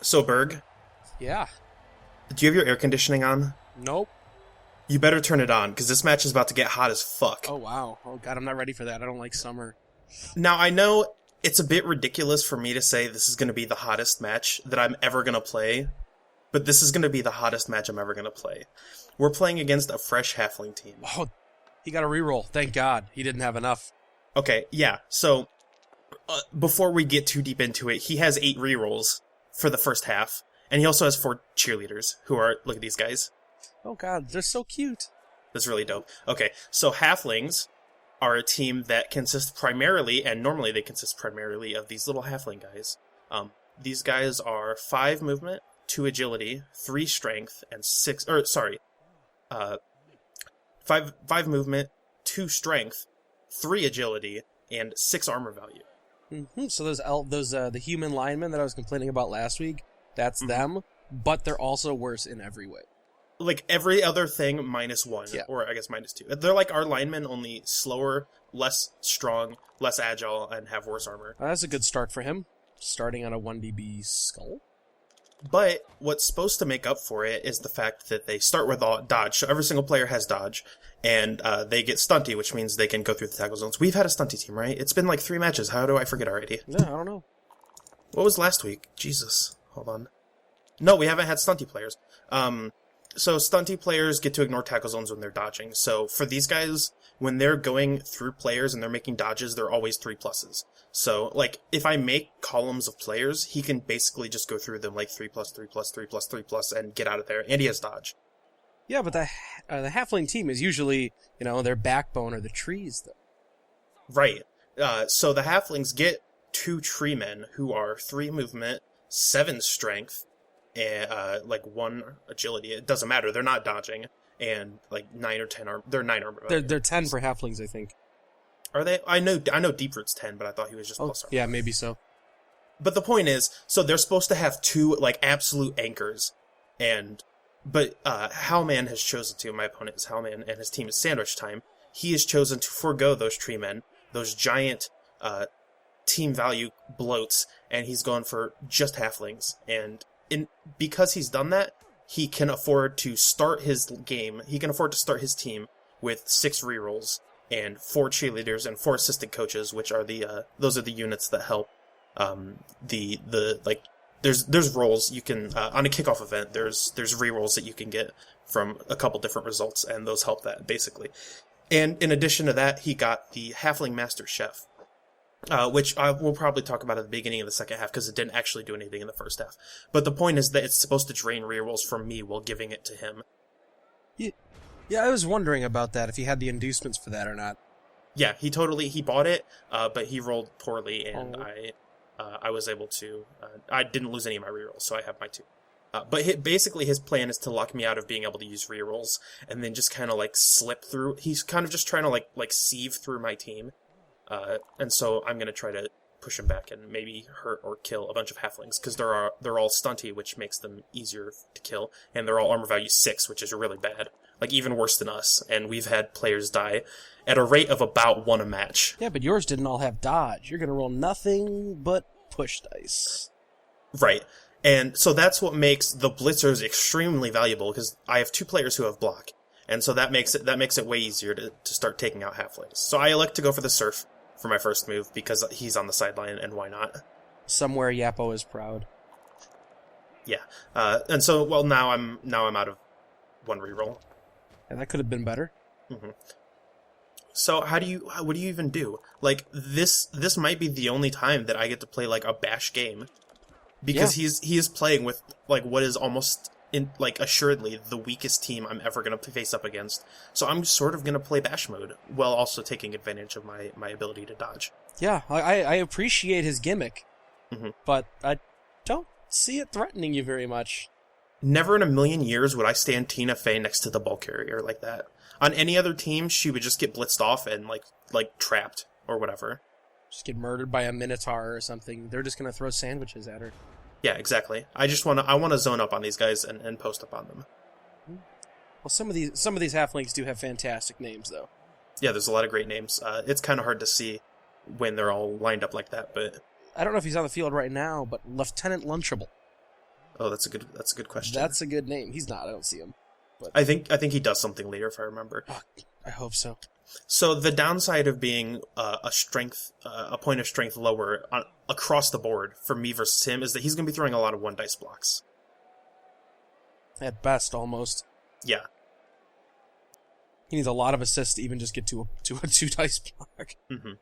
So, Berg, Yeah. do you have your air conditioning on? Nope. You better turn it on, because this match is about to get hot as fuck. Oh, wow. Oh, God, I'm not ready for that. I don't like summer. Now, I know it's a bit ridiculous for me to say this is going to be the hottest match that I'm ever going to play, but this is going to be the hottest match I'm ever going to play. We're playing against a fresh Halfling team. Oh, he got a reroll. Thank God. He didn't have enough. Okay, yeah, so before we get too deep into it, he has 8 rerolls for the first half, and he also has 4 cheerleaders, who are, look at these guys. Oh, God, they're so cute. That's really dope. Okay, so Halflings are a team that consists primarily, and normally they consist primarily, of these little Halfling guys. These guys are 5 movement, 2 agility, 3 strength, and 6, or sorry, 5 movement, 2 strength, 3 agility, and 6 armor value. So those the human linemen that I was complaining about last week, that's them, but they're also worse in every way. Like every other thing minus 1, Yeah. or I guess minus 2. They're like our linemen, only slower, less strong, less agile, and have worse armor. That's a good start for him, starting on a 1dB skull. But what's supposed to make up for it is the fact that they start with all dodge. So every single player has dodge, and they get stunty, which means they can go through the tackle zones. We've had a stunty team, right? It's been like 3 matches. How do I forget already? Yeah, I don't know. What was last week? Jesus. Hold on. No, we haven't had stunty players. So stunty players get to ignore tackle zones when they're dodging. So for these guys, when they're going through players and they're making dodges, they're always 3 pluses. So, like, if I make columns of players, he can basically just go through them like 3 plus, 3 plus, 3 plus, 3 plus, and get out of there. And he has dodge. Yeah, but the halfling team is usually, their backbone are the trees, though. Right. So the halflings get 2 tree men who are 3 movement, 7 strength, and like 1 agility. It doesn't matter. They're not dodging. And like 9 or 10 armor. They're 9 armor. They're 10 for halflings, I think. Are they? I know Deeproot's 10, but I thought he was just plus armor. Yeah, maybe so. But the point is, so they're supposed to have 2 like absolute anchors, but Halman has chosen to. My opponent is Halman, and his team is Sandwich Time. He has chosen to forego those tree men, those giant team value bloats, and he's gone for just halflings. And because he's done that, he can afford to start his game. He can afford to start his team with 6 rerolls and 4 cheerleaders and 4 assistant coaches, which are those are the units that help. There's rolls you can on a kickoff event. There's rerolls that you can get from a couple different results, and those help that basically. And in addition to that, he got the Halfling Master Chef, which I will probably talk about at the beginning of the second half because it didn't actually do anything in the first half. But the point is that it's supposed to drain rerolls from me while giving it to him. Yeah, I was wondering about that, if he had the inducements for that or not. Yeah, he bought it, but he rolled poorly, and I was able to. I didn't lose any of my rerolls, so I have my 2. But basically, his plan is to lock me out of being able to use rerolls, and then just kind of like slip through. He's kind of just trying to like sieve through my team, and so I'm gonna try to push him back and maybe hurt or kill a bunch of halflings because they're all stunty, which makes them easier to kill, and they're all armor value 6, which is really bad. Like, even worse than us, and we've had players die at a rate of about 1 a match. Yeah, but yours didn't all have dodge. You're going to roll nothing but push dice. Right. And so that's what makes the blitzers extremely valuable, because I have 2 players who have block, and so that makes it way easier to start taking out halflings. So I elect to go for the Surf for my first move, because he's on the sideline, and why not? Somewhere Yappo is proud. Yeah. And so, well, now I'm out of 1 reroll. And that could have been better. Mm-hmm. So what do you even do? Like, this might be the only time that I get to play like a bash game, because he is playing with like what is almost assuredly the weakest team I'm ever going to face up against. So I'm sort of going to play bash mode while also taking advantage of my ability to dodge. Yeah, I appreciate his gimmick, but I don't see it threatening you very much. Never in a million years would I stand Tina Fey next to the ball carrier like that. On any other team, she would just get blitzed off and like trapped or whatever. Just get murdered by a minotaur or something. They're just gonna throw sandwiches at her. Yeah, exactly. I want to zone up on these guys and post up on them. Well, some of these halflings do have fantastic names, though. Yeah, there's a lot of great names. It's kind of hard to see when they're all lined up like that, but I don't know if he's on the field right now, but Lieutenant Lunchable. Oh, that's a good question. That's a good name. He's not. I don't see him. But I think he does something later, if I remember. oh, I hope so. So the downside of being a point of strength lower across the board for me versus him is that he's going to be throwing a lot of 1 dice blocks. At best, almost. Yeah. He needs a lot of assists to even just get to a 2 dice block. Mm-hmm.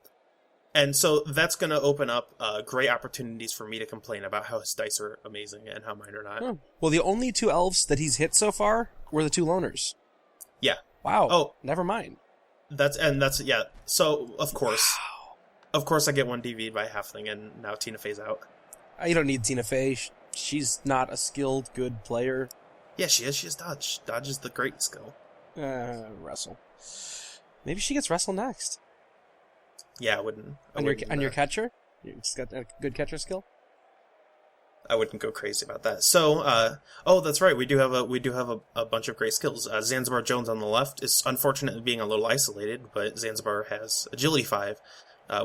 And so that's going to open up great opportunities for me to complain about how his dice are amazing and how mine are not. Oh. Well, the only 2 elves that he's hit so far were the 2 loners. Yeah. Wow. Oh, never mind. That's yeah. So of course I get 1 DV'd by Halfling, and now Tina Fey's out. You don't need Tina Fey. She's not a skilled, good player. Yeah, she is. She has dodge. Dodge is the great skill. Wrestle. Maybe she gets wrestle next. Yeah, I wouldn't. On your catcher? You just got a good catcher skill? I wouldn't go crazy about that. So, that's right. We do have a bunch of great skills. Zanzibar Jones on the left is unfortunately being a little isolated, but Zanzibar has agility 5,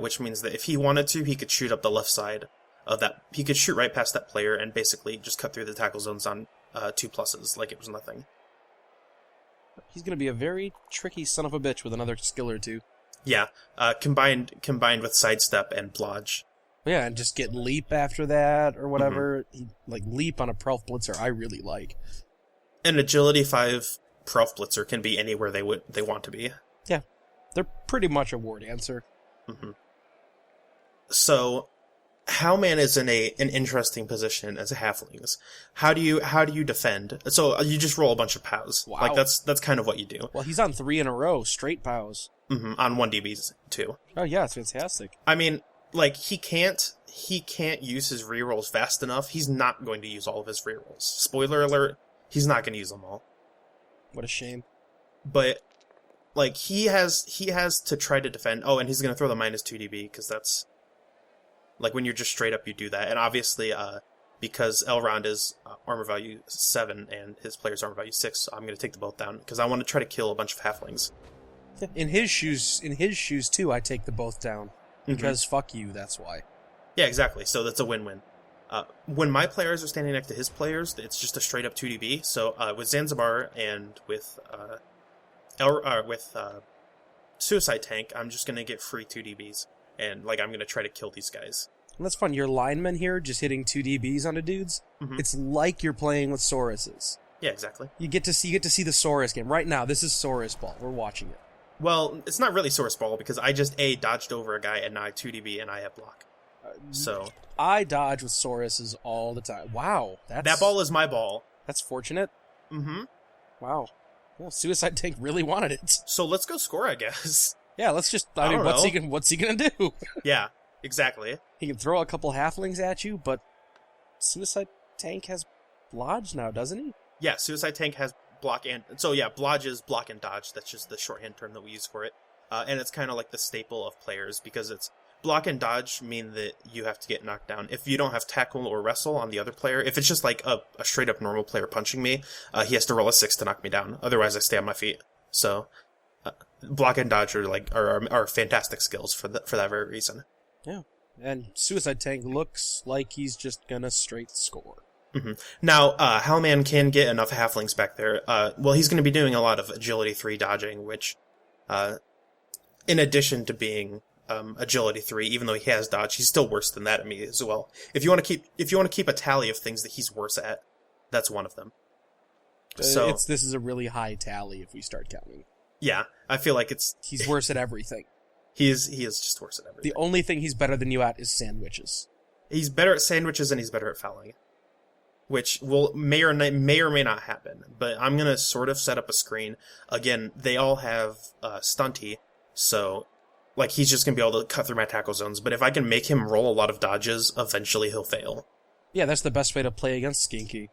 which means that if he wanted to, he could shoot up the left side of that. He could shoot right past that player and basically just cut through the tackle zones on 2 pluses like it was nothing. He's going to be a very tricky son of a bitch with another skill or 2. Yeah, combined with sidestep and blodge. Yeah, and just get leap after that or whatever. Mm-hmm. Leap on a Prelf Blitzer, I really like. An agility 5 Prelf Blitzer can be anywhere they want to be. Yeah, they're pretty much a ward answer. Mm-hmm. So, Halman is in an interesting position as a halflings. How do you defend? So you just roll a bunch of POWs. Wow. That's kind of what you do. Well, he's on 3 in a row, straight POWs. Mm-hmm. On 1 DBs too. Oh yeah, it's fantastic. I mean, he can't use his rerolls fast enough. He's not going to use all of his rerolls. Spoiler alert, he's not going to use them all. What a shame. But he has to try to defend. Oh, and he's going to throw the -2 DB because that's when you're just straight up, you do that. And obviously, because Elrond is armor value 7 and his player's armor value 6, I'm going to take the both down because I want to try to kill a bunch of halflings. In his shoes too, I take the both down. Because fuck you, that's why. Yeah, exactly. So that's a win-win. When my players are standing next to his players, it's just a straight up 2 DB. So with Zanzibar and with Suicide Tank, I'm just going to get free 2 DBs. And I'm going to try to kill these guys. And that's fun. Your lineman here just hitting 2 DBs onto dudes. Mm-hmm. It's like you're playing with Sauruses. Yeah, exactly. You get to see the Saurus game. Right now, this is Saurus Ball. We're watching it. Well, it's not really Saurus Ball because I just dodged over a guy and now I 2 DB and I have block. So I dodge with Sauruses all the time. Wow, that ball is my ball. That's fortunate. Mm-hmm. Wow. Well, Suicide Tank really wanted it. So let's go score, I guess. Yeah, let's just. I mean, what's he gonna do? Yeah, exactly. He can throw a couple halflings at you, but Suicide Tank has blodge now, doesn't he? Yeah, Suicide Tank has block and blodge is block and dodge. That's just the shorthand term that we use for it, and it's kind of like the staple of players because it's block and dodge mean that you have to get knocked down. If you don't have tackle or wrestle on the other player, if it's just like a straight up normal player punching me, he has to roll a 6 to knock me down. Otherwise, I stay on my feet. So. Block and dodge are fantastic skills for that very reason. Yeah, and Suicide Tank looks like he's just gonna straight score. Mm-hmm. Now, Halman can get enough halflings back there. He's going to be doing a lot of agility 3 dodging, which, in addition to being agility 3, even though he has dodge, he's still worse than that at me as well. If you want to keep a tally of things that he's worse at, that's one of them. So this is a really high tally if we start counting. Yeah, I feel like he's worse at everything. He is just worse at everything. The only thing he's better than you at is sandwiches. He's better at sandwiches and he's better at fouling, which may or may not happen. But I'm gonna sort of set up a screen. Again, they all have stunty, so he's just gonna be able to cut through my tackle zones. But if I can make him roll a lot of dodges, eventually he'll fail. Yeah, that's the best way to play against Skinky.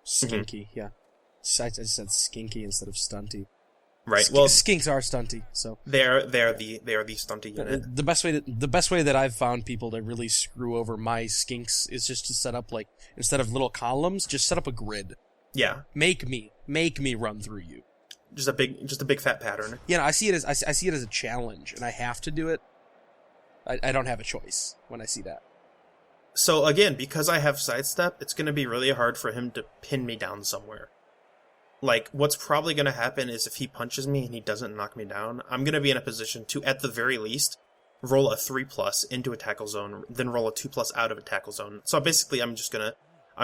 Skinky, yeah. I just said Skinky instead of stunty. Right. Skinks are stunty, so they are the stunty unit. The best way that I've found people to really screw over my skinks is just to set up instead of little columns, just set up a grid. Yeah. Make me run through you. Just a big fat pattern. Yeah, I see it as a challenge, and I have to do it. I don't have a choice when I see that. So again, because I have sidestep, it's going to be really hard for him to pin me down somewhere. Like, what's probably going to happen is if he punches me and he doesn't knock me down, I'm going to be in a position to, at the very least, roll a 3+ into a tackle zone, then roll a 2+ out of a tackle zone. So basically, I'm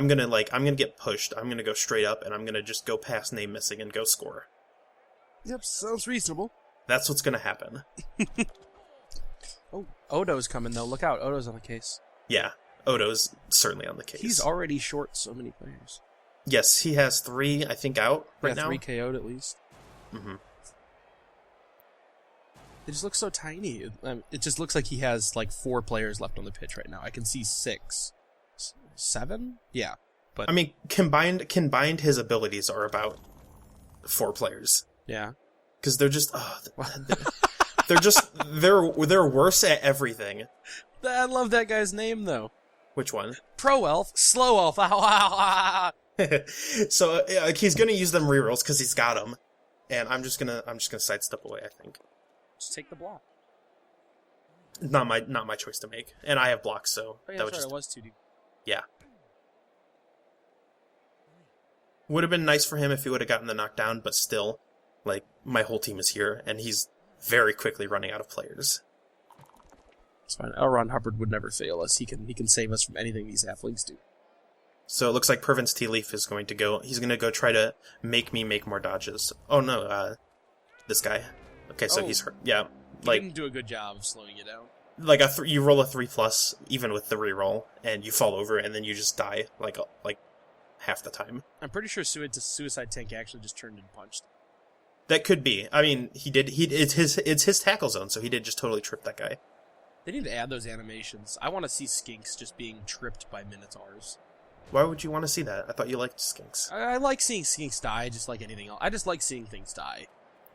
gonna get pushed. I'm gonna go straight up, and I'm gonna just go past name missing and go score. Yep, sounds reasonable. That's what's gonna happen. Oh, Odo's coming though. Look out, Odo's on the case. Yeah, Odo's certainly on the case. He's already short so many players. Yes, he has 3, I think, out right now. 3 KO'd at least. Mm-hmm. It just looks so tiny. It just looks like he has like 4 players left on the pitch right now. I can see 6. 7? Yeah. But I mean, combined his abilities are about 4 players. Yeah. Because they're just... they're worse at everything. I love that guy's name, though. Which one? Pro Elf, Slow Elf. So he's gonna use them rerolls because he's got them, and I'm just gonna sidestep away. I think. Just take the block. Not my choice to make, and I have blocks, so that was it was 2D. Yeah. Would have been nice for him if he would have gotten the knockdown, but still, like, my whole team is here, and he's very quickly running out of players. It's fine. L. Ron Hubbard would never fail us. He can save us from anything these halflings do. So it looks like Pervin's Tea Leaf is going to go... He's going to go try to make me make more dodges. Oh, no, this guy. Okay, so he's hurt. Yeah, he didn't do a good job of slowing you down. Like, you roll a 3+, even with the reroll, and you fall over, and then you just die, like half the time. I'm pretty sure Suicide Tank actually just turned and punched. That could be. I mean, it's his tackle zone, so he did just totally trip that guy. They need to add those animations. I want to see Skinks just being tripped by Minotaurs. Why would you want to see that? I thought you liked Skinks. I like seeing Skinks die, just like anything else. I just like seeing things die.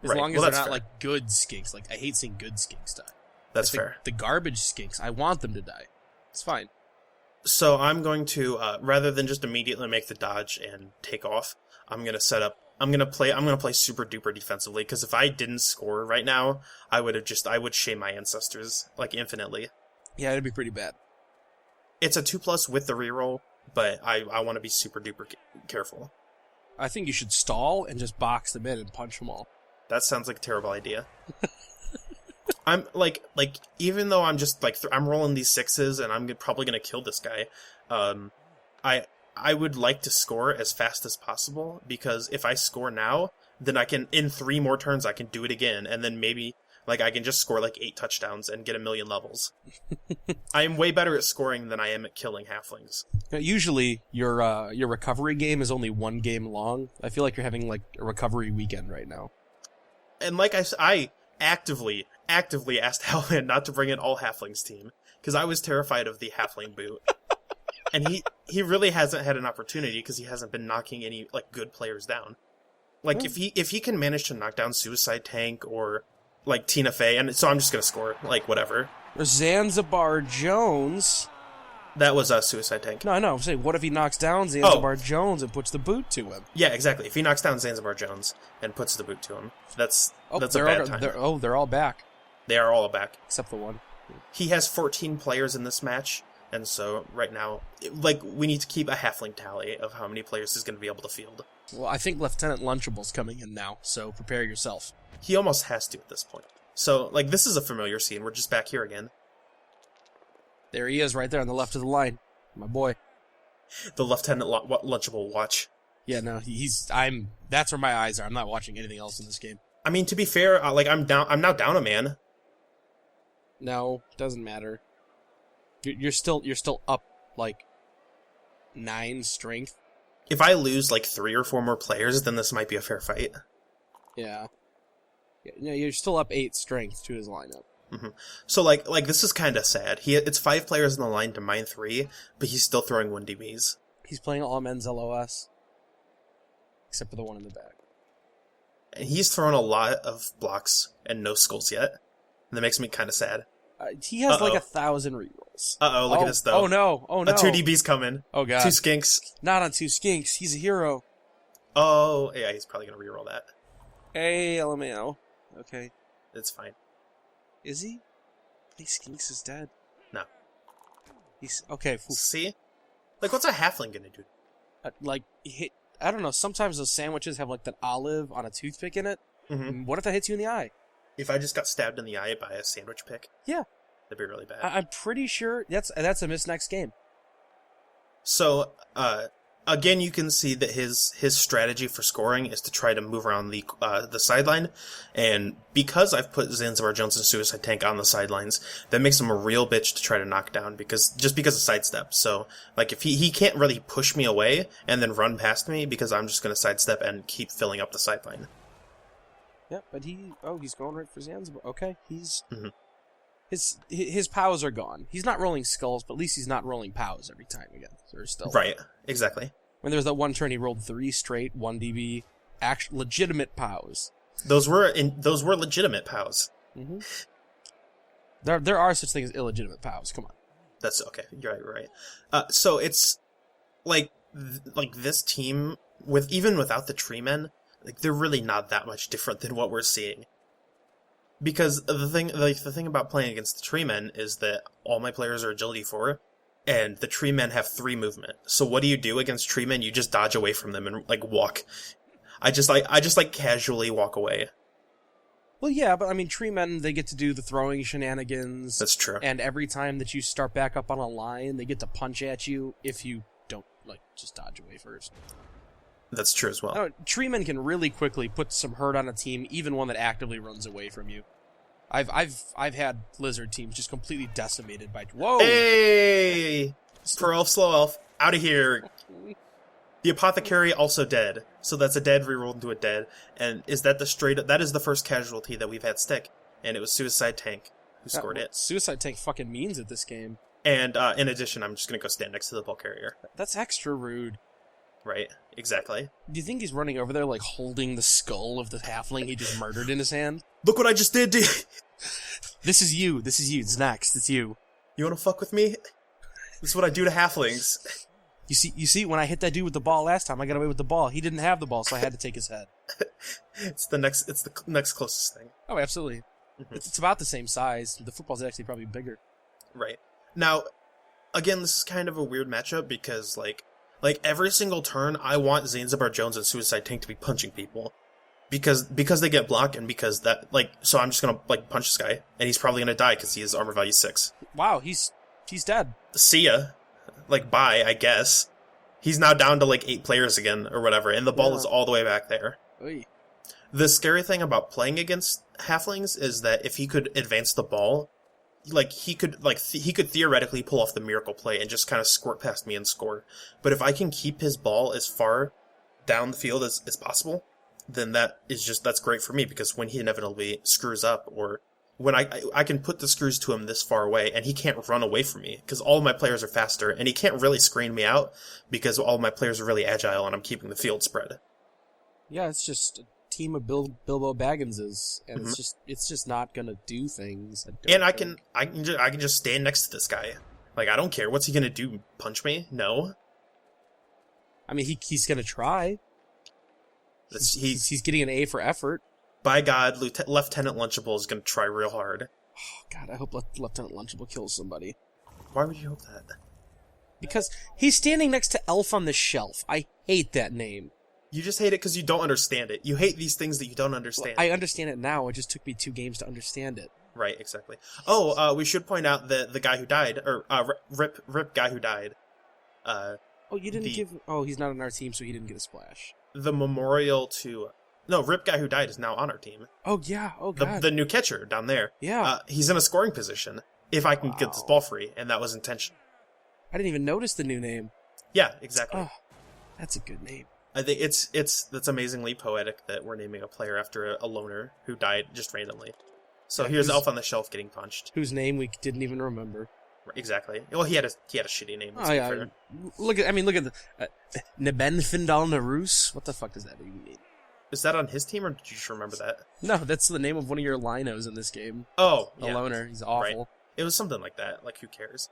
As Right. long as Well, they're not fair. like good Skinks. Like, I hate seeing good Skinks die. That's fair. The garbage Skinks, I want them to die. It's fine. So I'm going to, rather than just immediately make the dodge and take off, I'm going to play super duper defensively, because if I didn't score right now, I would shame my ancestors, like, infinitely. Yeah, it'd be pretty bad. It's a 2+ with the reroll, but I want to be super duper careful. I think you should stall and just box them in and punch them all. That sounds like a terrible idea. I'm like even though I'm just like I'm rolling these 6s and I'm probably gonna kill this guy, I would like to score as fast as possible, because if I score now, then I can, in 3 more turns, I can do it again, and then maybe like I can just score like 8 touchdowns and get 1,000,000 levels. I am way better at scoring than I am at killing halflings. Now, usually your recovery game is only 1 game long. I feel like you're having like a recovery weekend right now. And like I actively asked Halman not to bring in all halflings team, because I was terrified of the halfling boot. And he really hasn't had an opportunity, because he hasn't been knocking any like good players down. Like if he can manage to knock down Suicide Tank or like Tina Fey, and so I'm just gonna score like whatever. Zanzibar Jones. That was a Suicide Tank. No, I know. I'm saying, what if he knocks down Zanzibar Jones and puts the boot to him? Yeah, exactly. If he knocks down Zanzibar Jones and puts the boot to him, that's a bad time. They're all back. They are all back. Except the one. He has 14 players in this match, and so right now, like, we need to keep a halfling tally of how many players he's going to be able to field. Well, I think Lieutenant Lunchable's coming in now, so prepare yourself. He almost has to at this point. So, like, this is a familiar scene. We're just back here again. There he is, right there on the left of the line. My boy. The Lieutenant Lunchable watch. Yeah, no, that's where my eyes are. I'm not watching anything else in this game. I mean, to be fair, like, I'm now down a man. No, doesn't matter. You're still up, like, 9 strength. If I lose, like, 3 or 4 more players, then this might be a fair fight. Yeah. Yeah, you're still up 8 strength to his lineup. Mm-hmm. So, like this is kind of sad. It's 5 players in the line to mine 3, but he's still throwing 1 DBs. He's playing all men's LOS. Except for the one in the back. And he's thrown a lot of blocks and no skulls yet. And that makes me kind of sad. He has like 1,000 rerolls. Look at this, though. Oh no. A 2 DB's coming. Oh god. 2 skinks. Not on 2 skinks. He's a hero. Oh, yeah, he's probably going to reroll that. Hey, LMAO. Okay. It's fine. Is he? I think Skinks is dead. No. He's okay. See? Like, what's a halfling gonna do? I don't know. Sometimes those sandwiches have like that olive on a toothpick in it. Mm-hmm. What if that hits you in the eye? If I just got stabbed in the eye by a sandwich pick, Yeah, that'd be really bad. I'm pretty sure that's a miss next game. So, again, you can see that his strategy for scoring is to try to move around the sideline, and because I've put Zanzibar Jones and Suicide Tank on the sidelines, that makes him a real bitch to try to knock down because of sidestep. So, like, if he can't really push me away and then run past me because I'm just going to sidestep and keep filling up the sideline. Yeah, but he's going right for Zanzibar. Okay, Mm-hmm. His POWs are gone. He's not rolling skulls, but at least he's not rolling POWs every time again. They're still right. Exactly. When there was that one turn, he rolled 3 straight 1 DB, legitimate POWs. Those were legitimate POWs. Mm-hmm. There are such things as illegitimate POWs. Come on. That's okay. You're right. So it's like this team even without the tree men, like they're really not that much different than what we're seeing. Because the thing about playing against the tree men is that all my players are agility 4, and the tree men have 3 movement. So what do you do against tree men? You just dodge away from them and like walk. I just casually walk away. Well, yeah, but I mean, tree men, they get to do the throwing shenanigans. That's true. And every time that you start back up on a line, they get to punch at you if you don't just dodge away first. That's true as well. No, tree men can really quickly put some hurt on a team, even one that actively runs away from you. I've had lizard teams just completely decimated by. Whoa! Hey, for elf, slow elf, out of here. The apothecary also dead, so that's a dead rerolled into a dead. And is that that is the first casualty that we've had stick, and it was Suicide Tank who scored it. Suicide Tank fucking means it this game. And in addition, I'm just gonna go stand next to the ball carrier. That's extra rude. Right, exactly. Do you think he's running over there, like, holding the skull of the halfling he just murdered in his hand? Look what I just did to you! This is you. It's next. It's you. You wanna fuck with me? This is what I do to halflings. You see, when I hit that dude with the ball last time, I got away with the ball. He didn't have the ball, so I had to take his head. It's the next closest thing. Oh, absolutely. Mm-hmm. It's about the same size. The football's actually probably bigger. Right. Now, again, this is kind of a weird matchup because, like every single turn, I want Zanzibar Jones and Suicide Tank to be punching people. Because they get blocked and because that, so I'm just gonna, punch this guy, and he's probably gonna die because he has armor value 6. Wow, he's dead. See ya. Bye, I guess. He's now down to, 8 players again, or whatever, and the ball is all the way back there. Oy. The scary thing about playing against halflings is that if he could advance the ball, he could theoretically pull off the miracle play and just kind of squirt past me and score. But if I can keep his ball as far down the field as possible, then that's great for me, because when he inevitably screws up, or when I can put the screws to him this far away and he can't run away from me because all of my players are faster, and he can't really screen me out because all of my players are really agile and I'm keeping the field spread. Yeah, it's just a team of Bilbo Bagginses, and mm-hmm. it's just not gonna do things. I can just stand next to this guy. I don't care. What's he gonna do? Punch me? No. I mean, he's gonna try. He's getting an A for effort. By God, Lieutenant Lunchable is gonna try real hard. Oh God, I hope Lieutenant Lunchable kills somebody. Why would you hope that? Because he's standing next to Elf on the Shelf. I hate that name. You just hate it because you don't understand it. You hate these things that you don't understand. Well, I understand it now. It just took me 2 games to understand it. Right, exactly. Oh, we should point out that the guy who died, or Rip guy who died. You didn't give. Oh, he's not on our team, so he didn't get a splash. The memorial to. No, Rip guy who died is now on our team. Oh yeah. Oh God. The new catcher down there. Yeah. He's in a scoring position. If I can get this ball free, and that was intentional. I didn't even notice the new name. Yeah, exactly. Oh, that's a good name. I think that's amazingly poetic that we're naming a player after a loner who died just randomly. So here's Elf on the Shelf getting punched. Whose name we didn't even remember. Exactly. Well, he had a shitty name. Oh yeah. Fair. Look at the Nebenfindal Narus. What the fuck does that even mean? Is that on his team, or did you just remember that? No, that's the name of one of your linos in this game. Oh, the loner. He's awful. Right. It was something like that. Who cares?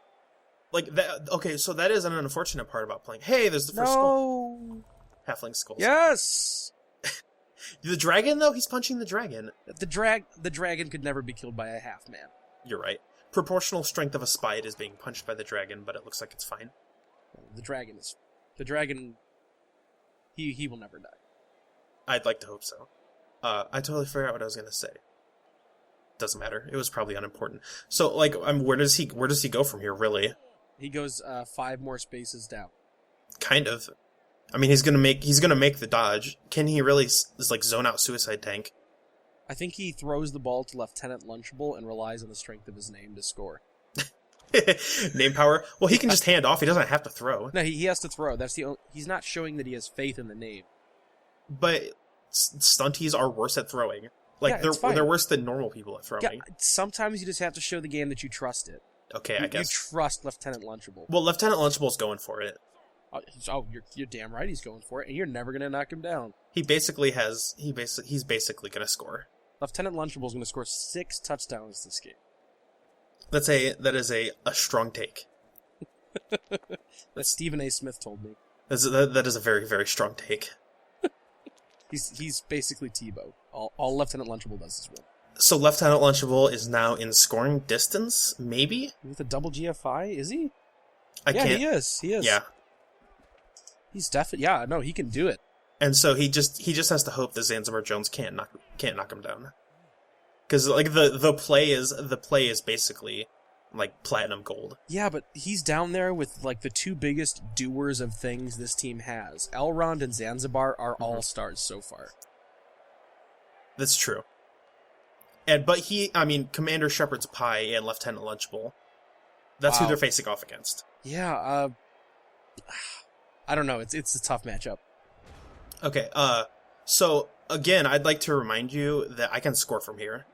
That. Okay, so that is an unfortunate part about playing. Hey, there's the first skull. Halfling skulls. Yes. The dragon, though, he's punching the dragon. The dragon could never be killed by a half man. You're right. proportional strength of a spite is being punched by the dragon, but it looks like it's fine. The dragon. He will never die. I'd like to hope so. I totally forgot what I was gonna say. Doesn't matter. It was probably unimportant. So, like, where does he go from here? Really? He goes 5 more spaces down. Kind of. I mean, he's gonna make the dodge. Can he really like zone out Suicide Tank? I think he throws the ball to Lieutenant Lunchable and relies on the strength of his name to score. Name power. Well, he can just hand off. He doesn't have to throw. No, he has to throw. He's not showing that he has faith in the name. But stunties are worse at throwing. Like, yeah, they're worse than normal people at throwing. Yeah, sometimes you just have to show the game that you trust it. Okay, I guess. You trust Lieutenant Lunchable. Well, Lieutenant Lunchable's going for it. You're damn right he's going for it, and you're never going to knock him down. He's basically going to score. Lieutenant Lunchable's going to score 6 touchdowns this game. That is a strong take. That Stephen A. Smith told me. That is a very, very strong take. He's basically Tebow. All Lieutenant Lunchable does is win. So Lieutenant Lunchable is now in scoring distance, maybe? With a double GFI, is he? Can't. He is. Yeah. He's definitely. Yeah, no, he can do it. And so he just has to hope that Zanzibar Jones can't knock him down. Because like the play is basically like platinum gold. Yeah, but he's down there with like the 2 biggest doers of things this team has. Elrond and Zanzibar are all-stars so far. That's true. But Commander Shepherd's Pie and Lieutenant Lunchable, that's who they're facing off against. Yeah, I don't know. It's a tough matchup. Okay, so again, I'd like to remind you that I can score from here.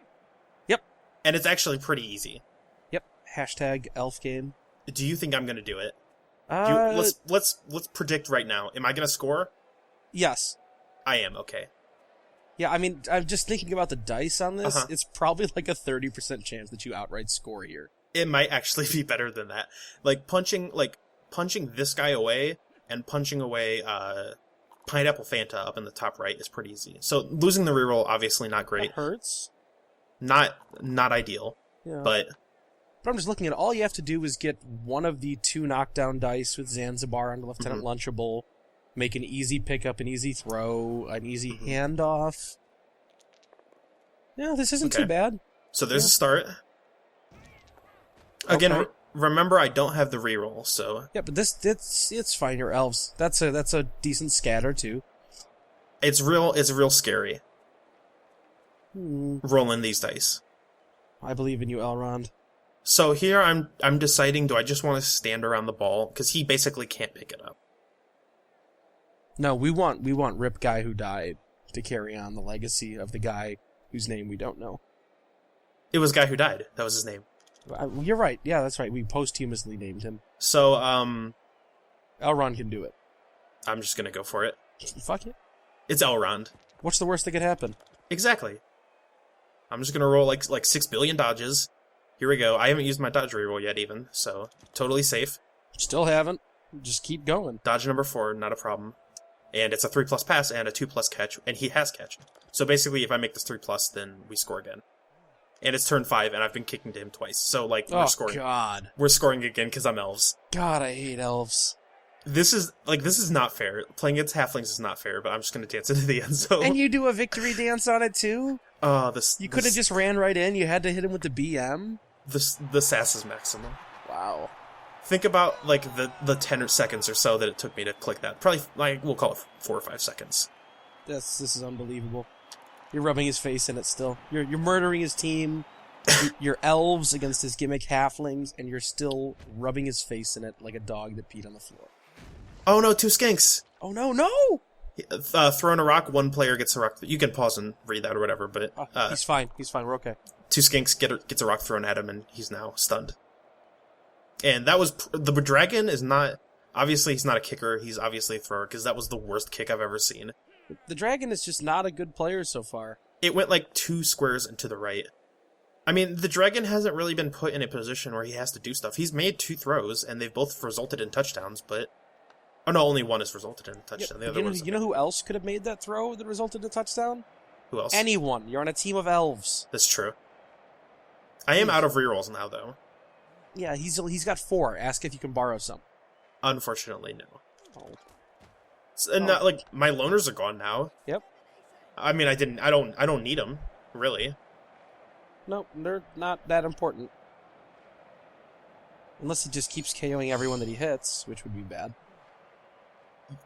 Yep. And it's actually pretty easy. Yep. Hashtag elf game. Do you think I'm going to do it? Let's predict right now. Am I going to score? Yes. I am, okay. Yeah, I mean, I'm just thinking about the dice on this. It's probably like a 30% chance that you outright score here. It might actually be better than that. Like punching this guy away and punching away Pineapple Fanta up in the top right is pretty easy. So losing the reroll, obviously not great. That hurts. Not ideal. Yeah. But I'm just looking at all you have to do is get one of the 2 knockdown dice with Zanzibar and Lieutenant Lunchable, make an easy pickup, an easy throw, an easy handoff. Yeah, this isn't too bad. So there's a start. Again, remember I don't have the reroll, so yeah, but it's fine. Your elves. That's a decent scatter too. It's real scary. Rolling these dice. I believe in you, Elrond. So here I'm deciding, do I just want to stand around the ball because he basically can't pick it up. No, we want Rip Guy Who Died to carry on the legacy of the guy whose name we don't know. It was Guy Who Died. That was his name. You're right. Yeah, that's right. We posthumously named him. So, Elrond can do it. I'm just gonna go for it. Fuck it. It's Elrond. What's the worst that could happen? Exactly. I'm just gonna roll like 6 billion dodges. Here we go. I haven't used my dodge reroll yet even, so totally safe. Still haven't. Just keep going. Dodge number 4, not a problem. And it's a 3+ pass and a 2+ catch, and he has catch. So basically, if I make this 3+, then we score again. And it's turn 5, and I've been kicking to him twice. So, like, we're scoring. God. We're scoring again because I'm elves. God, I hate elves. This is not fair. Playing against halflings is not fair, but I'm just going to dance into the end zone. And you do a victory dance on it, too? You could have just ran right in. You had to hit him with the BM? The sass is maximum. Wow. Think about, like, the 10 seconds or so that it took me to click that. Probably, like, we'll call it 4 or 5 seconds. This is unbelievable. You're rubbing his face in it still. You're murdering his team. You're elves against his gimmick halflings, and you're still rubbing his face in it like a dog that peed on the floor. Oh no, 2 skanks! Oh no! Throwing a rock, 1 player gets a rock. You can pause and read that or whatever, but... he's fine. We're okay. 2 skanks gets a rock thrown at him, and he's now stunned. And that was... The dragon is not... Obviously, he's not a kicker. He's obviously a thrower, because that was the worst kick I've ever seen. The dragon is just not a good player so far. It went like 2 squares and to the right. I mean, the dragon hasn't really been put in a position where he has to do stuff. He's made 2 throws, and they've both resulted in touchdowns, but... Oh no, only 1 has resulted in a touchdown. Yeah, you know who else could have made that throw that resulted in a touchdown? Who else? Anyone. You're on a team of elves. That's true. I am out of rerolls now, though. Yeah, he's got 4. Ask if you can borrow some. Unfortunately, no. Oh. And not like my loners are gone now. Yep. I mean, I don't need them really. Nope, they're not that important. Unless he just keeps KOing everyone that he hits, which would be bad.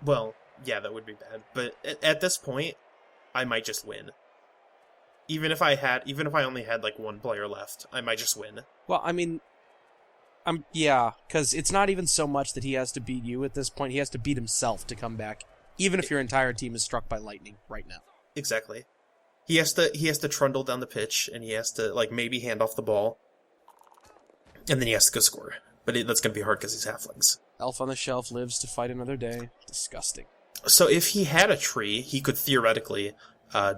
Well, yeah, that would be bad. But at this point, I might just win. Even if I only had like 1 player left, I might just win. Well, I mean, yeah, because it's not even so much that he has to beat you at this point. He has to beat himself to come back, even if your entire team is struck by lightning right now. Exactly. He has to trundle down the pitch, and he has to like maybe hand off the ball, and then he has to go score. But that's going to be hard because he's halflings. Elf on the Shelf lives to fight another day. Disgusting. So if he had a tree, he could theoretically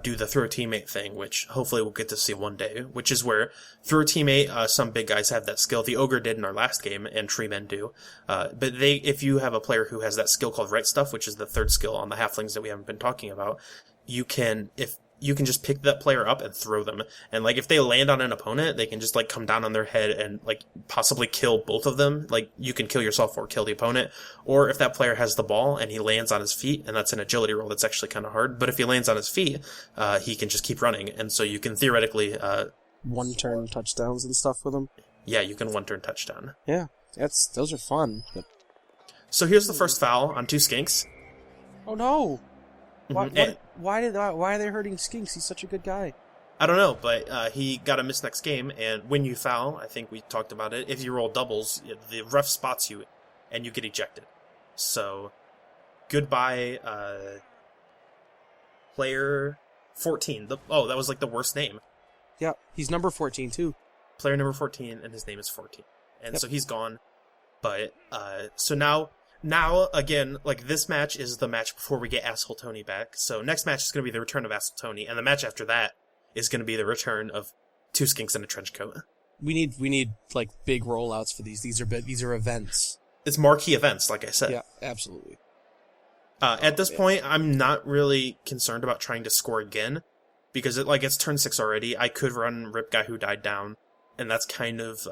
do the throw teammate thing, which hopefully we'll get to see one day, which is where throw teammate, some big guys have that skill. The Ogre did in our last game, and tree men do. But if you have a player who has that skill called Right Stuff, which is the 3rd skill on the halflings that we haven't been talking about, you can just pick that player up and throw them. And like if they land on an opponent, they can just like come down on their head and like possibly kill both of them. Like you can kill yourself or kill the opponent. Or if that player has the ball and he lands on his feet, and that's an agility roll that's actually kind of hard. But if he lands on his feet, he can just keep running. And so you can theoretically 1-turn touchdowns and stuff with him. Yeah, you can 1-turn touchdown. Yeah, those are fun. But... So here's the first foul on 2 skinks. Oh no! Mm-hmm. Why are they hurting Skinks? He's such a good guy. I don't know, but he got a miss next game, and when you foul, I think we talked about it, if you roll doubles, the ref spots you, and you get ejected. So, goodbye, player 14. That was like the worst name. Yeah, he's number 14, too. Player number 14, and his name is 14. And so he's gone. But, so now, again, like, this match is the match before we get Asshole Tony back. So next match is going to be the return of Asshole Tony, and the match after that is going to be the return of 2 skinks in a trench coat. We need like big rollouts for these. These are events. It's marquee events, like I said. Yeah, absolutely. At this point, I'm not really concerned about trying to score again, because it's turn 6 already. I could run Rip Guy Who Died Down, and that's kind of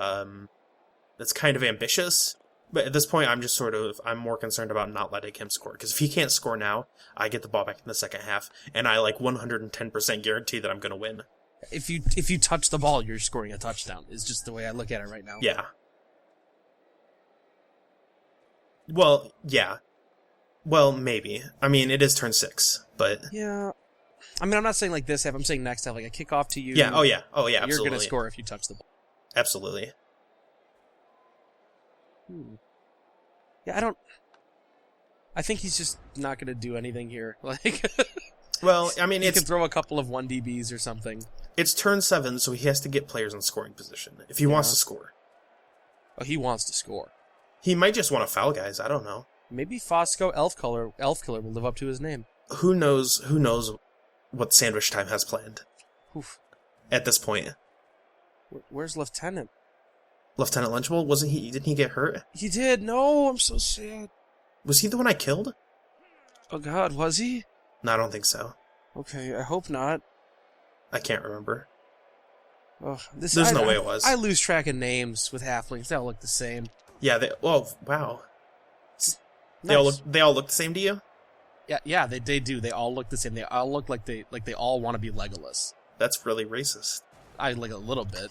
ambitious. But at this point, I'm more concerned about not letting him score. Because if he can't score now, I get the ball back in the second half, and I 110% guarantee that I'm going to win. If you touch the ball, you're scoring a touchdown, is just the way I look at it right now. Yeah. Well, yeah. Well, maybe. I mean, it is turn 6, but... Yeah. I mean, I'm not saying like this half, I'm saying next half, like a kickoff to you. Yeah, oh yeah, absolutely. You're going to score if you touch the ball. Absolutely. Yeah, I think he's just not going to do anything here. Like, well, I mean, he can throw a couple of 1DBs or something. It's turn 7, so he has to get players in scoring position if he wants to score. Oh, he wants to score. He might just want to foul guys. I don't know. Maybe Fosco Elf Killer will live up to his name. Who knows what Sandwich Time has planned? Oof. At this point. Where's Lieutenant? Lieutenant Lunchable? Didn't he get hurt? He did. No, I'm so sad. Was he the one I killed? Oh God, was he? No, I don't think so. Okay, I hope not. I can't remember. Oh, There's no way it was. I lose track of names with halflings. They all look the same. Yeah, wow. Nice. They all look the same to you? Yeah, they do. They all look the same. They all look like they all want to be Legolas. That's really racist. I like a little bit.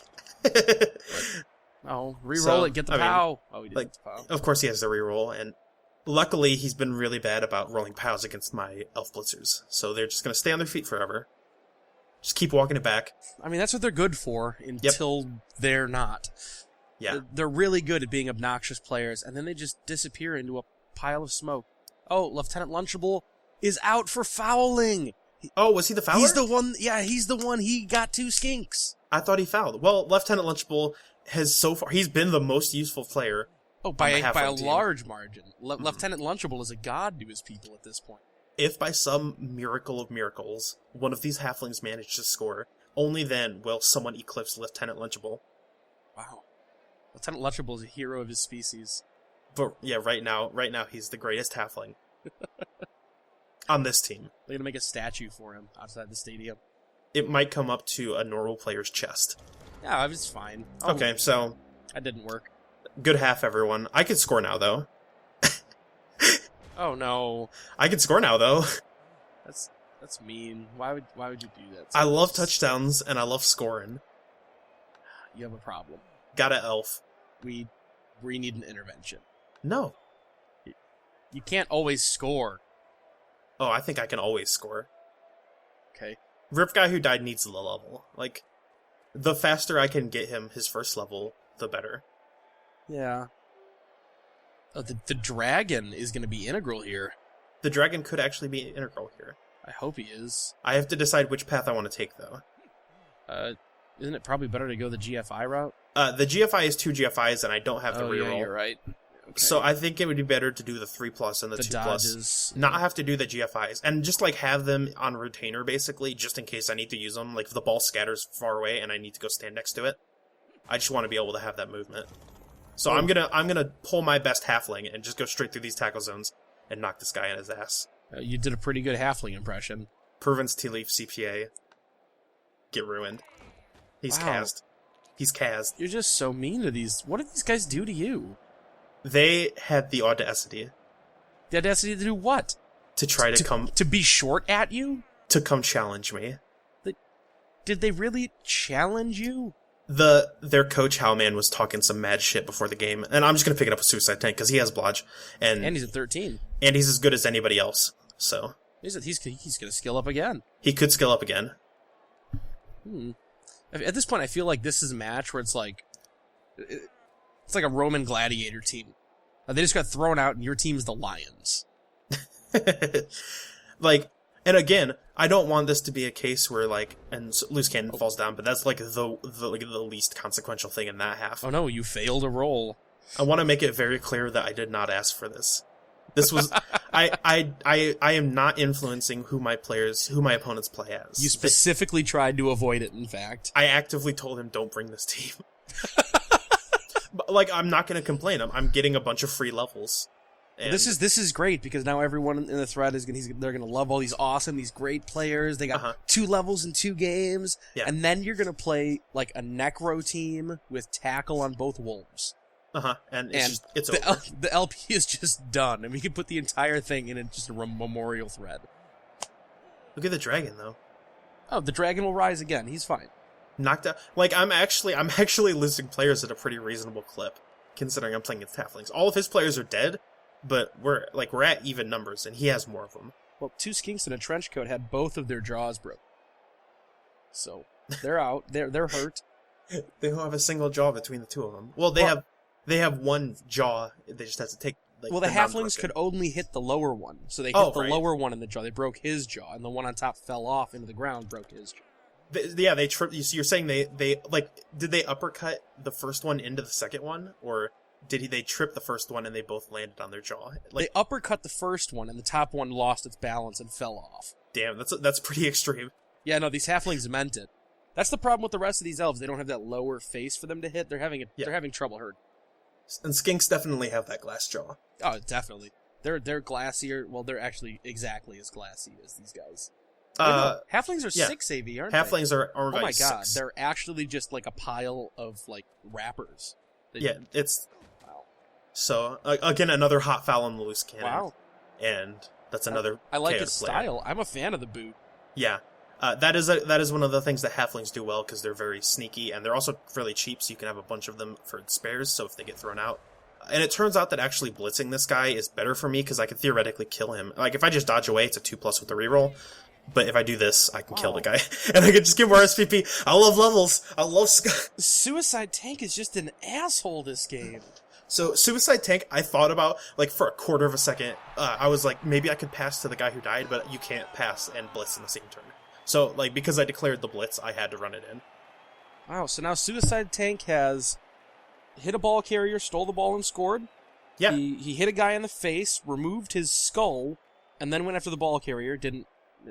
Oh, reroll it, get the POW. He didn't get the POW. Of course he has the reroll, and luckily he's been really bad about rolling POWs against my Elf Blitzers, so they're just going to stay on their feet forever. Just keep walking it back. I mean, that's what they're good for until they're not. Yeah. They're really good at being obnoxious players, and then they just disappear into a pile of smoke. Oh, Lieutenant Lunchable is out for fouling. Oh, was he the fouler? He's the one. Yeah, he's the one. He got 2 skinks. I thought he fouled. Well, Lieutenant Lunchable has so far he's been the most useful player. Oh, by a large margin. Lieutenant Lunchable is a god to his people at this point. If by some miracle of miracles one of these halflings managed to score, only then will someone eclipse Lieutenant Lunchable. Wow. Lieutenant Lunchable is a hero of his species. But yeah, right now he's the greatest halfling on this team. They're gonna make a statue for him outside the stadium. It might come up to a normal player's chest. Yeah, it was fine. Okay, so that didn't work. Good half, everyone. I could score now, though. Oh no. I can score now, though. That's mean. Why would you do that? I love touchdowns, and I love scoring. You have a problem. Got an elf. We need an intervention. No. You can't always score. Oh, I think I can always score. Okay. Rip Guy Who Died needs the level. Like, the faster I can get him his first level, the better. Yeah. Oh, the dragon is going to be integral here. The dragon could actually be integral here. I hope he is. I have to decide which path I want to take, though. Isn't it probably better to go the GFI route? The GFI is 2 GFIs, and I don't have the reroll. Yeah, you're right. Okay. So I think it would be better to do the 3+ and the 2+. Dodges. Not have to do the GFIs. And just, like, have them on retainer, basically, just in case I need to use them. Like, if the ball scatters far away and I need to go stand next to it. I just want to be able to have that movement. So I'm gonna pull my best halfling and just go straight through these tackle zones and knock this guy in his ass. You did a pretty good halfling impression. Province Tea Leaf CPA. Get ruined. He's cast. He's cast. You're just so mean to these. What did these guys do to you? They had the audacity. The audacity to do what? To try to come... To be short at you? To come challenge me. Did they really challenge you? Their coach, Halman, was talking some mad shit before the game. And I'm just going to pick it up with Suicide Tank, because he has Blodge. And he's at 13. And he's as good as anybody else. So... He's going to skill up again. He could skill up again. At this point, I feel like this is a match where it's like a Roman gladiator team. They just got thrown out, and your team's the Lions. Like, and again, I don't want this to be a case where, like, and loose cannon falls down, but that's like the least consequential thing in that half. Oh no, you failed a roll. I want to make it very clear that I did not ask for this. This was I am not influencing who my opponents play as. You specifically tried to avoid it, in fact. I actively told him, don't bring this team. But, like, I'm not going to complain. I'm getting a bunch of free levels. And this is great, because now everyone in the thread they're going to love all these great players. They got 2 levels in 2 games. Yeah. And then you're going to play like a necro team with tackle on both wolves. And it's over. The LP is just done, and we can put the entire thing in just a memorial thread. Look at the dragon, though. Oh, the dragon will rise again. He's fine. Knocked out. Like, I'm actually losing players at a pretty reasonable clip, considering I'm playing against halflings. All of his players are dead, but we're at even numbers, and he has more of them. Well, 2 skinks in a trench coat had both of their jaws broken, so they're out. They're hurt. They don't have a single jaw between the 2 of them. Well, they have 1 jaw. They just have to take. Like, the halflings could only hit the lower one, so they hit the lower one in the jaw. They broke his jaw, and the one on top fell off into the ground, broke his jaw. They tripped. You're saying they like, did they uppercut the first one into the second one, or did they trip the first one and they both landed on their jaw? Like, they uppercut the first one, and the top one lost its balance and fell off. Damn, that's pretty extreme. Yeah, no, these halflings meant it. That's the problem with the rest of these elves. They don't have that lower face for them to hit. They're having trouble hurting. And skinks definitely have that glass jaw. Oh, definitely. They're glassier. Well, they're actually exactly as glassy as these guys. Halflings are 6 AV, aren't Halflings they? are oh my god, 6. they're actually just like a pile of like wrappers. It's wow. So again, another hot foul on the loose cannon. Wow, and that's another. I like his player. style. I'm a fan of the boot. Yeah, that is one of the things that halflings do well, because they're very sneaky and they're also fairly cheap, so you can have a bunch of them for spares. So if they get thrown out. And it turns out that actually blitzing this guy is better for me, because I can theoretically kill him. Like, if I just dodge away, it's a 2+ with the reroll. But if I do this, I can kill the guy. And I can just give more SPP. I love levels. I love... Suicide Tank is just an asshole this game. So, Suicide Tank, I thought about, like, for a quarter of a second. I was like, maybe I could pass to the guy who died, but you can't pass and blitz in the same turn. So, like, because I declared the blitz, I had to run it in. Wow, so now Suicide Tank has hit a ball carrier, stole the ball, and scored. Yeah. He hit a guy in the face, removed his skull, and then went after the ball carrier, didn't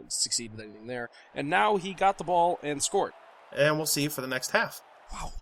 succeed with anything there. And now he got the ball and scored. And we'll see for the next half. Wow.